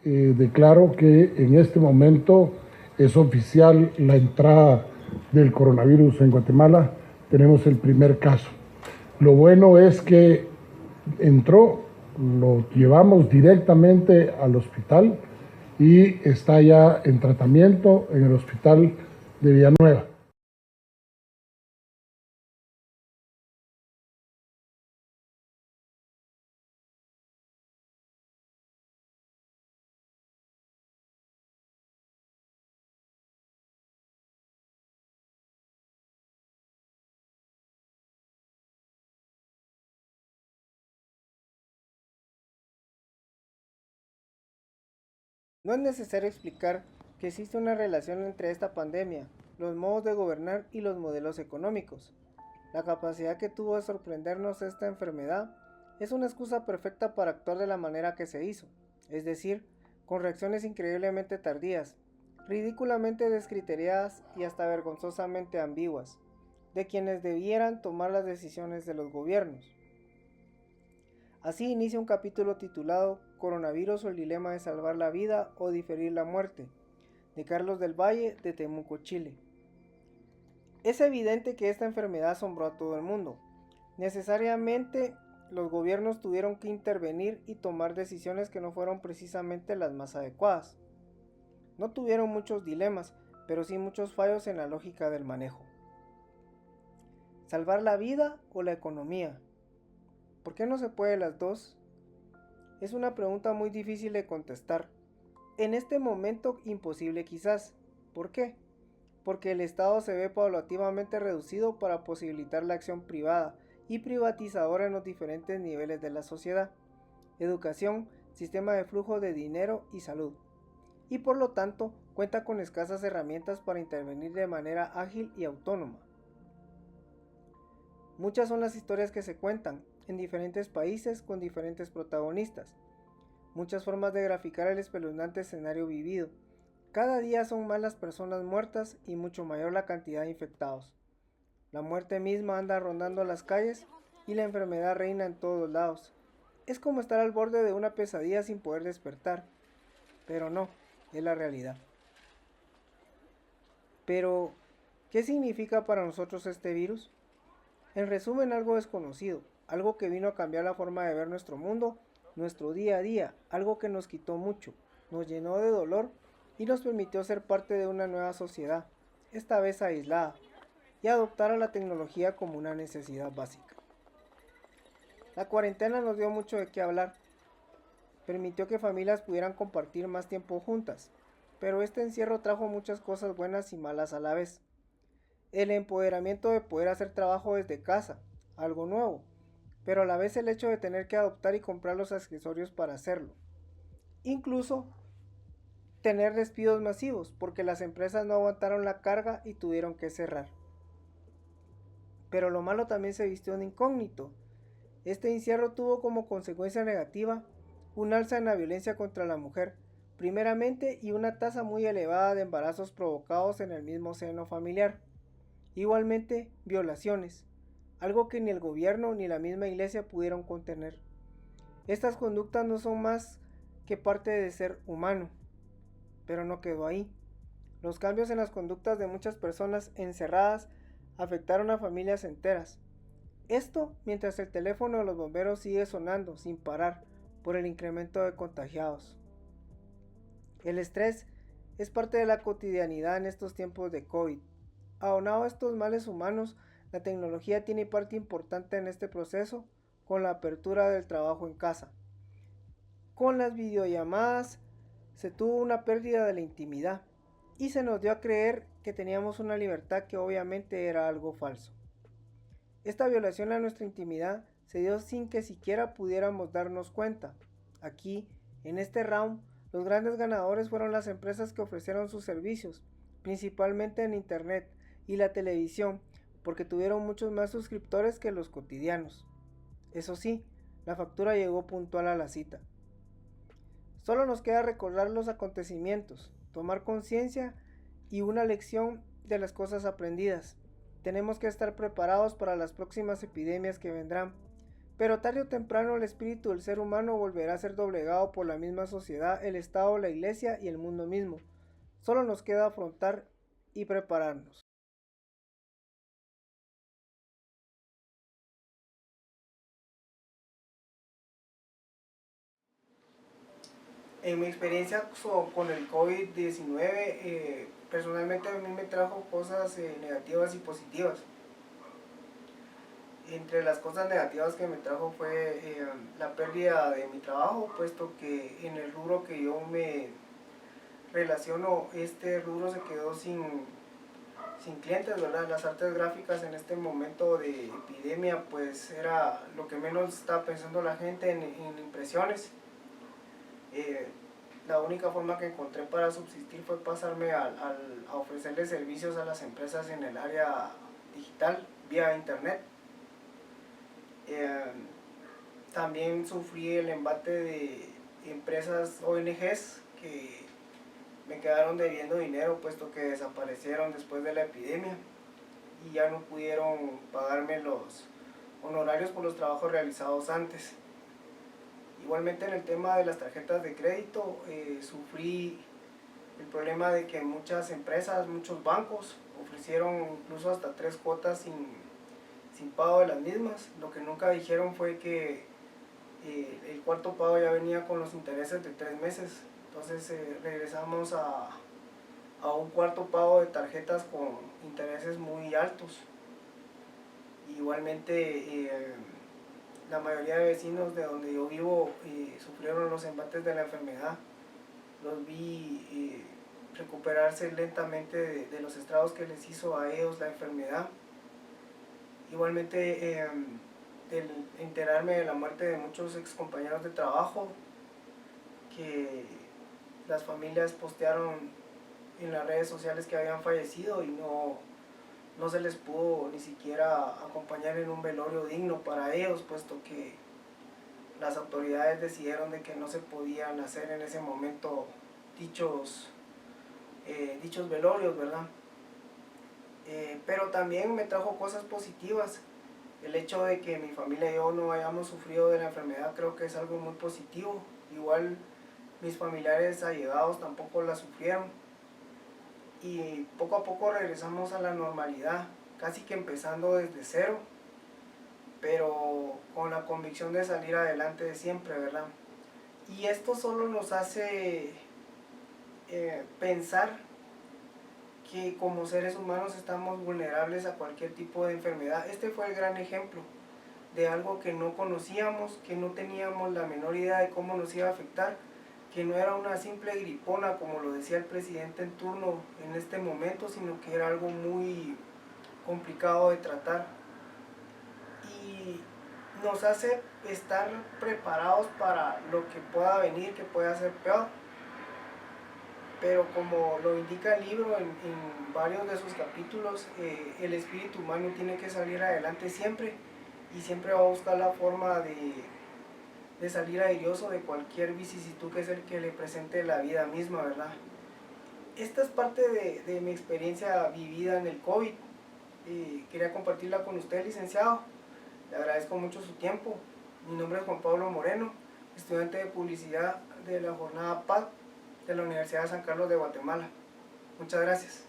Declaro que en este momento es oficial la entrada del coronavirus en Guatemala. Tenemos el primer caso. Lo bueno es que entró, lo llevamos directamente al hospital y está ya en tratamiento en el hospital de Villanueva. No es necesario explicar que existe una relación entre esta pandemia, los modos de gobernar y los modelos económicos. La capacidad que tuvo de sorprendernos esta enfermedad es una excusa perfecta para actuar de la manera que se hizo, es decir, con reacciones increíblemente tardías, ridículamente descriteriadas y hasta vergonzosamente ambiguas, de quienes debieran tomar las decisiones de los gobiernos. Así inicia un capítulo titulado Coronavirus o el dilema de salvar la vida o diferir la muerte, de Carlos del Valle, de Temuco, Chile. Es evidente que esta enfermedad asombró a todo el mundo. Necesariamente los gobiernos tuvieron que intervenir y tomar decisiones que no fueron precisamente las más adecuadas. No tuvieron muchos dilemas, pero sí muchos fallos en la lógica del manejo. ¿Salvar la vida o la economía? ¿Por qué no se puede las dos? Es una pregunta muy difícil de contestar. En este momento imposible quizás. ¿Por qué? Porque el Estado se ve paulativamente reducido para posibilitar la acción privada y privatizadora en los diferentes niveles de la sociedad: educación, sistema de flujo de dinero y salud. Y por lo tanto cuenta con escasas herramientas para intervenir de manera ágil y autónoma. Muchas son las historias que se cuentan en diferentes países con diferentes protagonistas. Muchas formas de graficar el espeluznante escenario vivido. Cada día son más las personas muertas y mucho mayor la cantidad de infectados. La muerte misma anda rondando las calles y la enfermedad reina en todos lados. Es como estar al borde de una pesadilla sin poder despertar. Pero no, es la realidad. Pero, ¿qué significa para nosotros este virus? En resumen, algo desconocido, algo que vino a cambiar la forma de ver nuestro mundo, nuestro día a día, algo que nos quitó mucho, nos llenó de dolor y nos permitió ser parte de una nueva sociedad, esta vez aislada, y adoptar a la tecnología como una necesidad básica. La cuarentena nos dio mucho de qué hablar, permitió que familias pudieran compartir más tiempo juntas, pero este encierro trajo muchas cosas buenas y malas a la vez. El empoderamiento de poder hacer trabajo desde casa, algo nuevo, pero a la vez el hecho de tener que adoptar y comprar los accesorios para hacerlo. Incluso tener despidos masivos, porque las empresas no aguantaron la carga y tuvieron que cerrar. Pero lo malo también se vistió de incógnito. Este encierro tuvo como consecuencia negativa un alza en la violencia contra la mujer, primeramente, y una tasa muy elevada de embarazos provocados en el mismo seno familiar. Igualmente, violaciones, algo que ni el gobierno ni la misma iglesia pudieron contener. Estas conductas no son más que parte de ser humano, pero no quedó ahí. Los cambios en las conductas de muchas personas encerradas afectaron a familias enteras. Esto mientras el teléfono de los bomberos sigue sonando sin parar por el incremento de contagiados. El estrés es parte de la cotidianidad en estos tiempos de COVID. Aunado a estos males humanos, la tecnología tiene parte importante en este proceso con la apertura del trabajo en casa. Con las videollamadas se tuvo una pérdida de la intimidad y se nos dio a creer que teníamos una libertad que obviamente era algo falso. Esta violación a nuestra intimidad se dio sin que siquiera pudiéramos darnos cuenta. Aquí, en este round, los grandes ganadores fueron las empresas que ofrecieron sus servicios, principalmente en internet y la televisión, porque tuvieron muchos más suscriptores que los cotidianos. Eso sí, la factura llegó puntual a la cita. Solo nos queda recordar los acontecimientos, tomar conciencia y una lección de las cosas aprendidas. Tenemos que estar preparados para las próximas epidemias que vendrán, Pero tarde o temprano el espíritu del ser humano volverá a ser doblegado por la misma sociedad, el Estado, la Iglesia y el mundo mismo. Solo nos queda afrontar y prepararnos. En mi experiencia con el COVID-19, personalmente a mí me trajo cosas negativas y positivas. Entre las cosas negativas que me trajo fue la pérdida de mi trabajo, puesto que en el rubro que yo me relaciono, este rubro se quedó sin clientes, ¿verdad? Las artes gráficas en este momento de epidemia, pues era lo que menos estaba pensando la gente en impresiones. La única forma que encontré para subsistir fue pasarme a ofrecerle servicios a las empresas en el área digital, vía internet. También sufrí el embate de empresas ONGs que me quedaron debiendo dinero, puesto que desaparecieron después de la epidemia y ya no pudieron pagarme los honorarios por los trabajos realizados antes. Igualmente en el tema de las tarjetas de crédito, sufrí el problema de que muchas empresas, muchos bancos ofrecieron incluso hasta 3 cuotas sin pago de las mismas. Lo que nunca dijeron fue que el cuarto pago ya venía con los intereses de 3 meses. Entonces regresamos a un cuarto pago de tarjetas con intereses muy altos. Igualmente la mayoría de vecinos de donde yo vivo sufrieron los embates de la enfermedad. Los vi recuperarse lentamente de los estragos que les hizo a ellos la enfermedad. Igualmente el enterarme de la muerte de muchos ex compañeros de trabajo, que las familias postearon en las redes sociales que habían fallecido y no se les pudo ni siquiera acompañar en un velorio digno para ellos, puesto que las autoridades decidieron de que no se podían hacer en ese momento dichos velorios, ¿verdad? Pero también me trajo cosas positivas. El hecho de que mi familia y yo no hayamos sufrido de la enfermedad creo que es algo muy positivo. Igual mis familiares allegados tampoco la sufrieron. Y poco a poco regresamos a la normalidad, casi que empezando desde cero, pero con la convicción de salir adelante de siempre, ¿verdad? Y esto solo nos hace pensar que como seres humanos estamos vulnerables a cualquier tipo de enfermedad. Este fue el gran ejemplo de algo que no conocíamos, que no teníamos la menor idea de cómo nos iba a afectar, que no era una simple gripona, como lo decía el presidente en turno en este momento, sino que era algo muy complicado de tratar. Y nos hace estar preparados para lo que pueda venir, que pueda ser peor. Pero como lo indica el libro en varios de sus capítulos, el espíritu humano tiene que salir adelante siempre y siempre va a buscar la forma de salir airoso de cualquier vicisitud que es el que le presente la vida misma, ¿verdad? Esta es parte de mi experiencia vivida en el COVID. Quería compartirla con usted, licenciado. Le agradezco mucho su tiempo. Mi nombre es Juan Pablo Moreno, estudiante de publicidad de la jornada PAD de la Universidad de San Carlos de Guatemala. Muchas gracias.